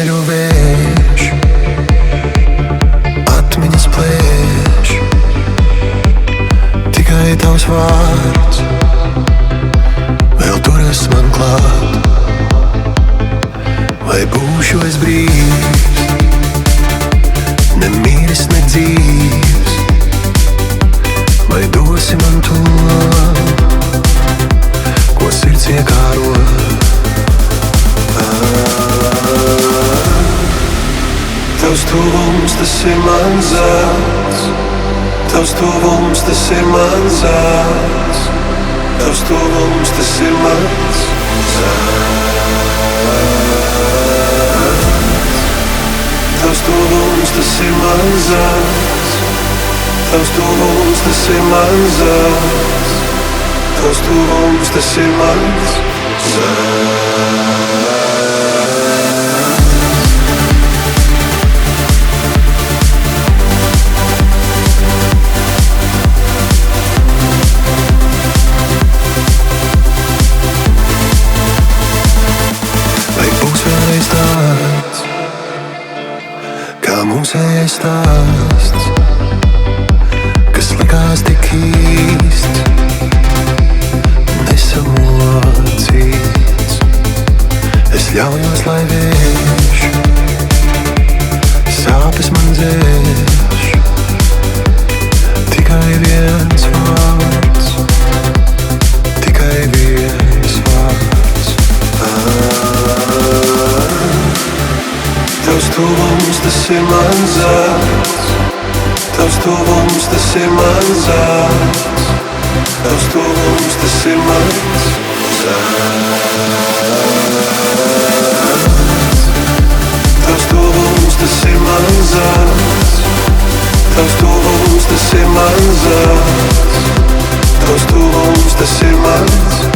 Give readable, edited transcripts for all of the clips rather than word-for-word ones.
ceļu vējš, atmiņas plēš, tikai tavs vārds vēl turas man klāt. Vai būšu es brīvs, ne miris, ne dzīvs, vai dosi man to, ko sirds iekāro. Tavs tuvums, tas ir mans zelts, tavs tuvums, tas ir mans zelts, tavs tuvums, tas ir mans zelts, tavs tuvums, tas ir mans zelts, tavs tuvums, tas ir mans zelts, tavs tuvums, tas ir mans zelts. Mūsējais stāsts, kas likās tik īsts, nesamocīts. Es ļaujos, lai vējš sāpes man dzēš, tikai viens vārds, tikai viens vārds. Tavs tuvums, tas ir mans zelts, tavs tuvums, tas ir mans zelts, tavs tuvums, tas ir mans zelts, tavs tuvums, tas ir mans zelts, tavs tuvums, tas ir mans zelts, tavs tuvums, tas ir mans zelts.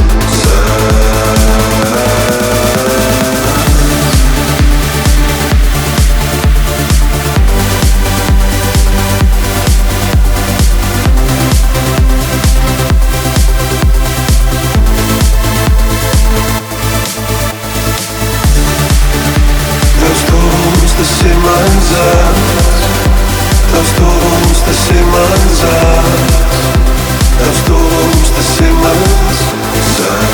Tas ir mans zelts, tavs tuvums, tas ir mans zelts, tavs tuvums, tas ir mans zelts.